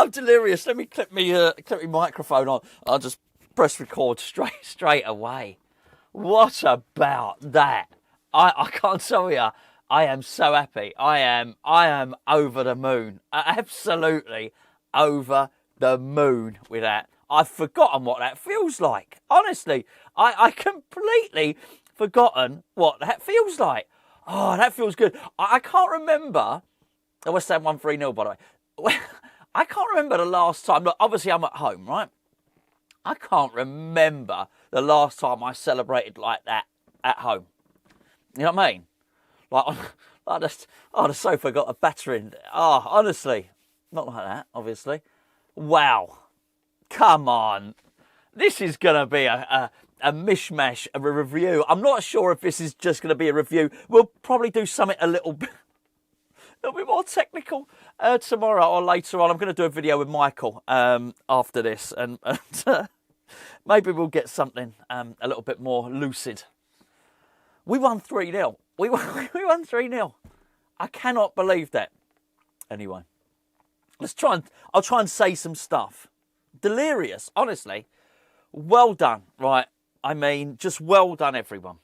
I'm delirious. Let me clip me microphone on. I'll just press record straight away. What about that? I can't tell you. I am so happy. I am over the moon. Absolutely over the moon with that. I've forgotten what that feels like. Honestly, I completely forgotten what that feels like. Oh, that feels good. I can't remember. I West Ham won 3-0, by the way. I can't remember the last time. Look, obviously, I'm at home, right? I can't remember the last time I celebrated like that at home. You know what I mean? Like, I just so forgot a battering. Oh, honestly. Not like that, obviously. Wow. Come on. This is going to be a mishmash of a review. I'm not sure if this is just going to be a review. We'll probably do something a little bit more technical tomorrow or later on. I'm going to do a video with Michael after this. And maybe we'll get something a little bit more lucid. We won 3-0. We won 3-0. I cannot believe that. Anyway, I'll try and say some stuff. Delirious, honestly. Well done, right? I mean, just well done, everyone.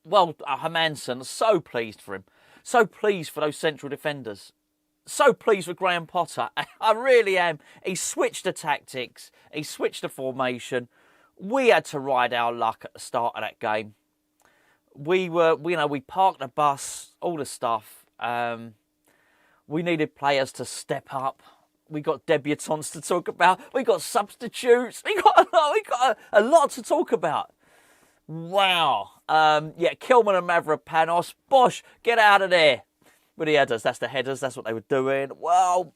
Well, Hermansen, so pleased for him. So pleased for those central defenders. So pleased with Graham Potter. I really am. He switched the tactics. He switched the formation. We had to ride our luck at the start of that game. We parked the bus, all the stuff. We needed players to step up. We got debutants to talk about. We got substitutes. We got a lot to talk about. Wow. Kilman and Mavropanos. Bosh, get out of there. With the headers. That's the headers. That's what they were doing. Well,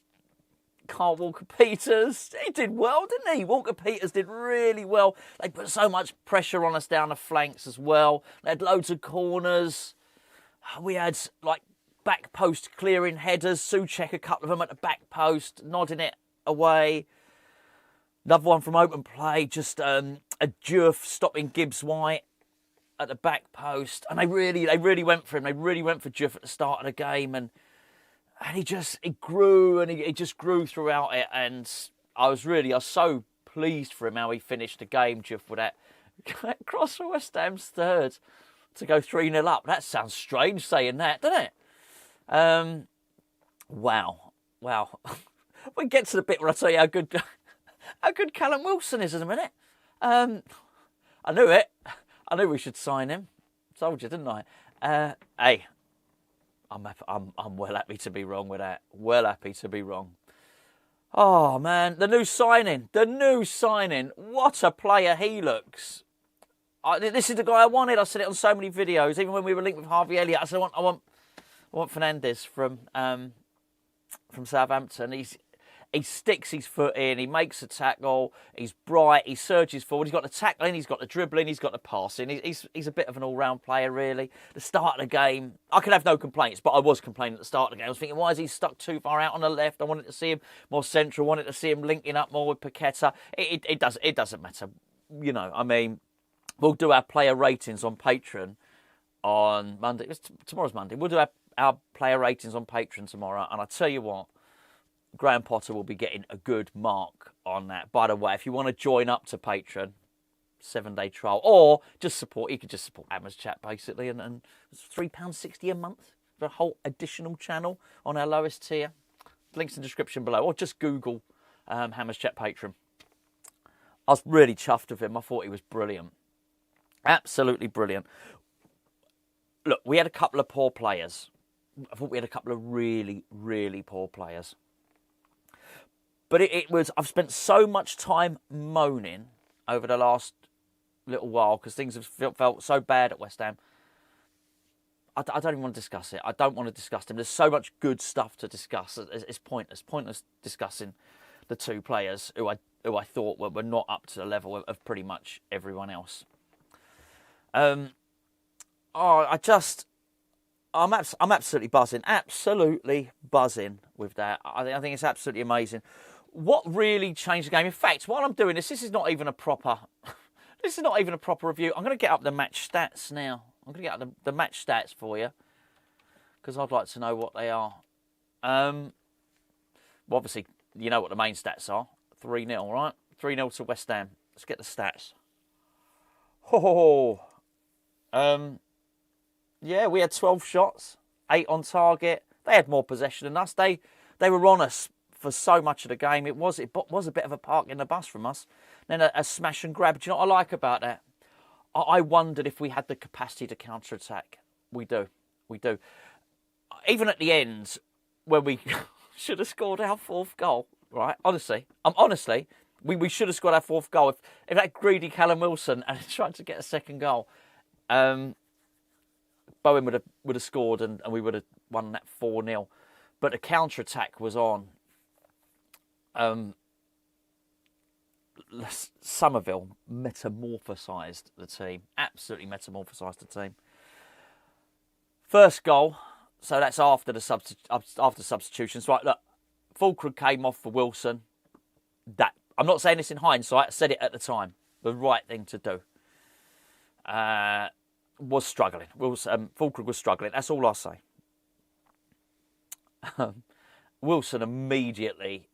Walker Peters. He did well, didn't he? Walker Peters did really well. They put so much pressure on us down the flanks as well. They had loads of corners. We had, back post clearing headers. Souček, a couple of them at the back post, nodding it away. Another one from open play, just a Diouf stopping Gibbs White at the back post. And they really went for him. They really went for Diouf at the start of the game. And he grew and he just grew throughout it. And I was so pleased for him how he finished the game, Diouf, with that cross for West Ham's third to go 3-0 up. That sounds strange saying that, doesn't it? Wow. We get to the bit where I tell you how good Callum Wilson is in a minute. I knew it. I knew we should sign him. Told you, didn't I? Hey, I'm well happy to be wrong with that. Well happy to be wrong. Oh man, the new signing. What a player he looks. This is the guy I wanted. I said it on so many videos. Even when we were linked with Harvey Elliott, I said I want Fernandes from Southampton. He sticks his foot in, he makes a tackle, he's bright, he surges forward, he's got the tackling, he's got the dribbling, he's got the passing. He's a bit of an all-round player, really. The start of the game, I could have no complaints, but I was complaining at the start of the game. I was thinking, why is he stuck too far out on the left? I wanted to see him more central, I wanted to see him linking up more with Paquetá. It doesn't matter. You know, I mean, we'll do our player ratings on Patreon on Monday. Tomorrow's Monday. We'll do our player ratings on Patreon tomorrow, and I tell you what, Graham Potter will be getting a good mark on that. By the way, if you want to join up to Patreon, 7-day trial, or just support, you could just support Hammers Chat basically, and it's £3.60 a month for a whole additional channel on our lowest tier. Links in the description below, or just Google Hammers Chat Patreon. I was really chuffed with him. I thought he was brilliant. Absolutely brilliant. Look, we had a couple of poor players. I thought we had a couple of really, really poor players. But it was, I've spent so much time moaning over the last little while because things have felt so bad at West Ham. I don't even want to discuss it. I don't want to discuss them. There's so much good stuff to discuss. It's pointless. Pointless discussing the two players who I thought were not up to the level of pretty much everyone else. I'm absolutely buzzing. Absolutely buzzing with that. I think it's absolutely amazing. What really changed the game? In fact, while I'm doing this is not even a proper review. I'm going to get up the match stats now. I'm going to get up the match stats for you because I'd like to know what they are. Well, obviously, You know what the main stats are. 3-0, right? 3-0 to West Ham. Let's get the stats. Yeah, we had 12 shots, 8 on target. They had more possession than us. They were on us for so much of the game. It was a bit of a park in the bus from us. Then a smash and grab. Do you know what I like about that? I wondered if we had the capacity to counter-attack. We do. Even at the end, when we should have scored our 4th goal, right? Honestly, we should have scored our 4th goal. If that greedy Callum Wilson and tried to get a 2nd goal, Bowen would have scored and we would have won that 4-0. But the counter-attack was on. Summerville metamorphosised the team. Absolutely metamorphosised the team. First goal, so that's after the substitutions. Right, look, Fulcrum came off for Wilson. That I'm not saying this in hindsight. I said it at the time. The right thing to do. Was struggling. Fulcrum was struggling. That's all I'll say. Wilson immediately,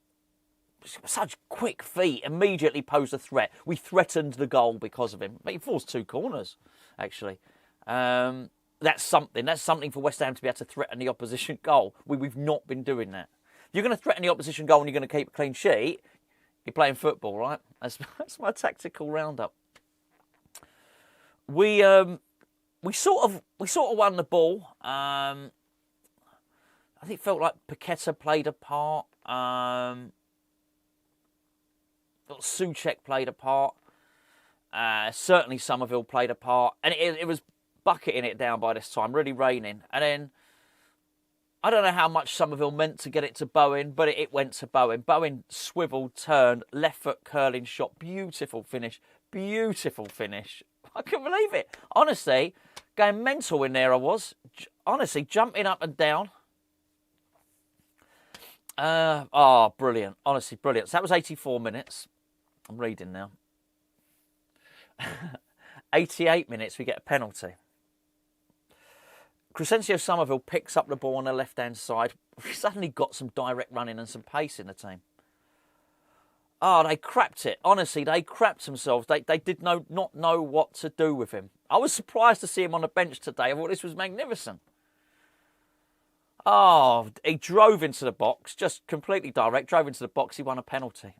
such quick feet, immediately posed a threat. We threatened the goal because of him. He forced 2 corners, actually. That's something. That's something for West Ham to be able to threaten the opposition goal. We've not been doing that. If you're going to threaten the opposition goal and you're going to keep a clean sheet, you're playing football, right? That's my tactical roundup. We sort of won the ball. I think it felt like Paquetá played a part. Souček played a part. Certainly Summerville played a part. And it was bucketing it down by this time, really raining. And then, I don't know how much Summerville meant to get it to Bowen, but it went to Bowen. Bowen swiveled, turned, left foot curling shot. Beautiful finish. I couldn't believe it. Honestly, going mental in there I was. Honestly, jumping up and down. Brilliant. Honestly, brilliant. So that was 84 minutes. I'm reading now. 88 minutes, we get a penalty. Crysencio Summerville picks up the ball on the left-hand side. We've suddenly got some direct running and some pace in the team. They crapped it. Honestly, they crapped themselves. They did not know what to do with him. I was surprised to see him on the bench today. I thought this was magnificent. He drove into the box, just completely direct, drove into the box. He won a penalty.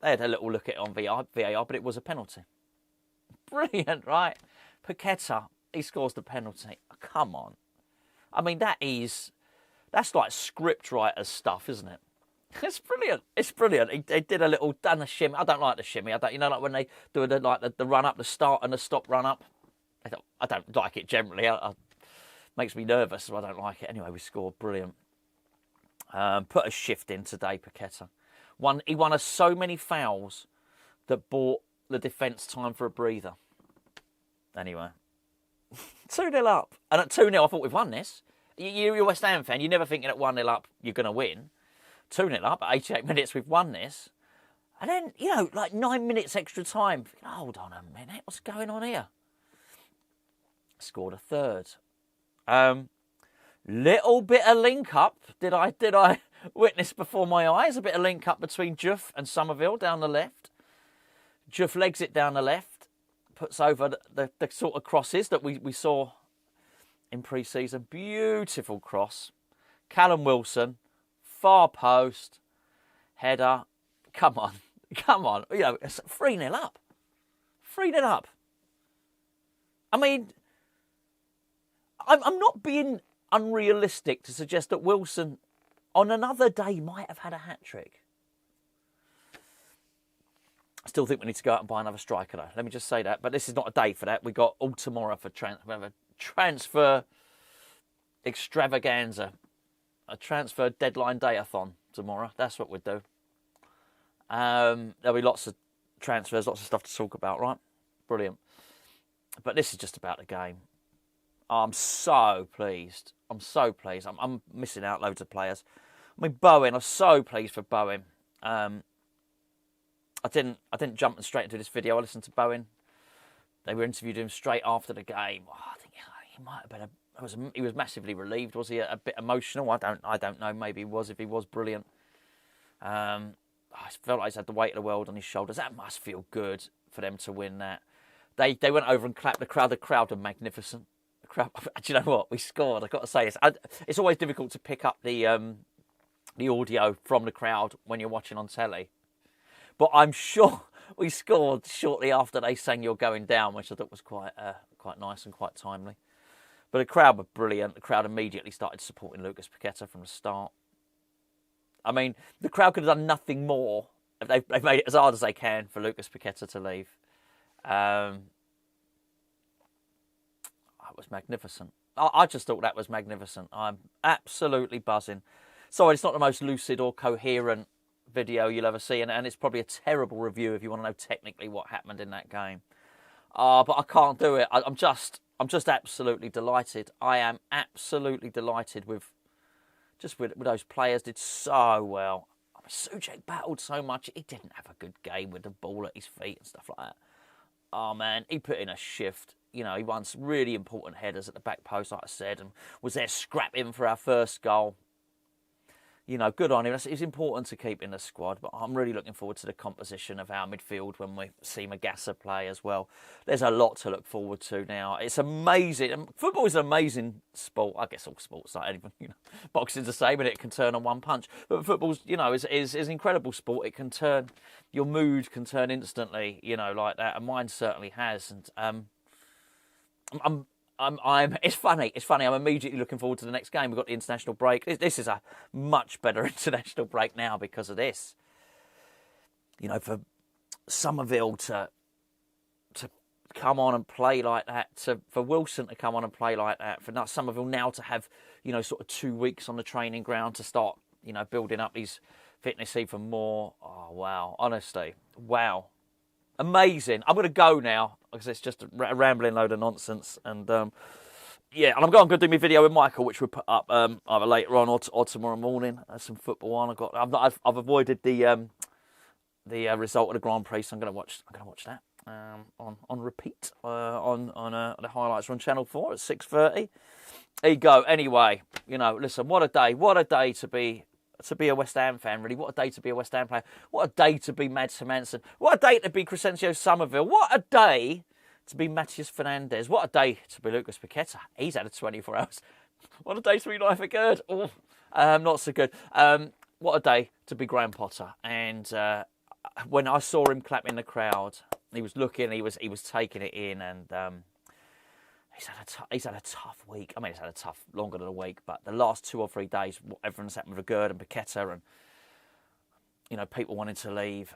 They had a little look at it on VAR, but it was a penalty. Brilliant, right? Paquetá, he scores the penalty. Come on. I mean, that's like script writer's stuff, isn't it? It's brilliant. It's brilliant. He did done a shimmy. I don't like the shimmy. Like when they do the run up, the start and the stop run up. I don't like it generally. Makes me nervous, so I don't like it. Anyway, we scored. Brilliant. Put a shift in today, Paquetá. He won us so many fouls that bought the defence time for a breather. Anyway. 2-0 up. And at 2-0, I thought we've won this. You're a West Ham fan. You're never thinking at 1-0 up, you're going to win. 2-0 up, at 88 minutes, we've won this. And then, like 9 minutes extra time. Hold on a minute, what's going on here? Scored a third. Little bit of link up. Did I witness before my eyes? A bit of link up between Juff and Summerville down the left. Juff legs it down the left, puts over the sort of crosses that we saw in pre-season. Beautiful cross. Callum Wilson, far post, header. Come on. It's 3-0 up. 3-0 up. I mean, I'm not being unrealistic to suggest that Wilson, on another day, might have had a hat-trick. I still think we need to go out and buy another striker, though. Let me just say that. But this is not a day for that. We got all tomorrow for we have a transfer extravaganza. A transfer deadline day-a-thon tomorrow. That's what we'll do. There'll be lots of transfers, lots of stuff to talk about, right? Brilliant. But this is just about the game. I'm so pleased. I'm missing out loads of players. I mean, Bowen, I'm so pleased for Bowen. I didn't jump straight into this video. I listened to Bowen. They were interviewed him straight after the game. I think he might have been he was massively relieved. Was he a bit emotional? I don't know. Maybe he was. If he was, brilliant. I felt like he's had the weight of the world on his shoulders. That must feel good for them to win that. They went over and clapped the crowd. The crowd were magnificent. The crowd. Do you know what? We scored. I've got to say this. It's always difficult to pick up the audio from the crowd when you're watching on telly. But I'm sure we scored shortly after they sang "You're Going Down," which I thought was quite nice and quite timely. But the crowd were brilliant. The crowd immediately started supporting Lucas Paquetá from the start. I mean, the crowd could have done nothing more. They've made it as hard as they can for Lucas Paquetá to leave. It was magnificent. I just thought that was magnificent. I'm absolutely buzzing. Sorry, it's not the most lucid or coherent video you'll ever see, and it's probably a terrible review if you want to know technically what happened in that game. But I can't do it. I'm just absolutely delighted. I am absolutely delighted with those players. Did so well. I mean, Souček battled so much. He didn't have a good game with the ball at his feet and stuff like that. Oh man, he put in a shift. You know, he won some really important headers at the back post, like I said, and was there scrapping for our first goal. You know, good on him. It's important to keep in the squad, but I'm really looking forward to the composition of our midfield when we see Magassa play as well. There's a lot to look forward to now. It's amazing. Football is an amazing sport. I guess all sports like anything. You know, boxing's the same, and it can turn on one punch. But football's, you know, is an incredible sport. It can turn, your mood can turn instantly, you know, like that, and mine certainly has. And it's funny. I'm immediately looking forward to the next game. We've got the international break. This is a much better international break now because of this. You know, for Summerville to come on and play like that, for Wilson to come on and play like that, for Summerville now to have, you know, sort of 2 weeks on the training ground to start, you know, building up his fitness even more. Oh, wow. Honestly, wow. Amazing. I'm going to go now because it's just a rambling load of nonsense. And yeah, and I'm going to do my video with Michael, which we'll put up either later on or tomorrow morning. There's some football on. I've avoided the result of the Grand Prix, so I'm going to watch that on repeat on the highlights on Channel 4 at 6:30. There you go. Anyway, you know, listen, what a day to be a West Ham fan, really. What a day to be a West Ham player. What a day to be Mads Hermansen. What a day to be Crysencio Summerville. What a day to be Mateus Fernandes. What a day to be Lucas Paquetá. He's had a 24 hours. What a day to be Life Good. Oh, not so good. What a day to be Graham Potter. And when I saw him clapping the crowd, he was looking, he was taking it in, and he's had a tough week. I mean, he's had a tough longer than a week, but the last 2 or 3 days, everyone's happened with Jarrod and Paquetá, and you know, people wanting to leave.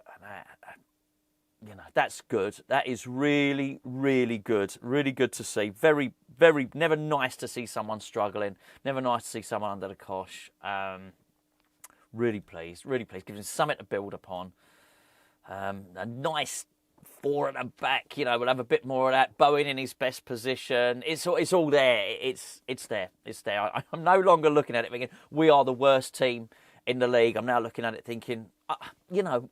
You know, that's good. That is really, really good. Really good to see. Very, very. Never nice to see someone struggling. Never nice to see someone under the cosh. Really pleased. Really pleased. Gives him something to build upon. A nice 4 at the back, you know, we'll have a bit more of that. Bowen in his best position. It's all there. It's there. It's there. I'm no longer looking at it thinking we are the worst team in the league. I'm now looking at it thinking, you know,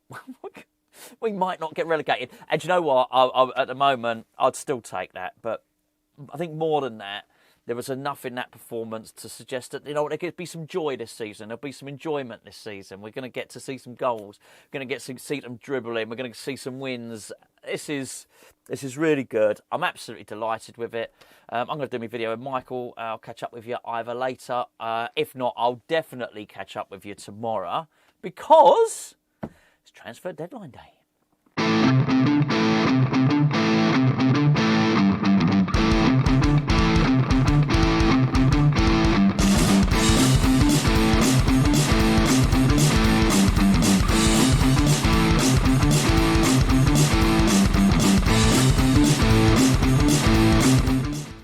we might not get relegated. And you know what? At the moment, I'd still take that. But I think more than that, there was enough in that performance to suggest that, you know, there could be some joy this season. There'll be some enjoyment this season. We're going to get to see some goals. We're going to get to see some dribbling. We're going to see some wins. This is really good. I'm absolutely delighted with it. I'm going to do my video with Michael. I'll catch up with you either later. If not, I'll definitely catch up with you tomorrow because it's transfer deadline day.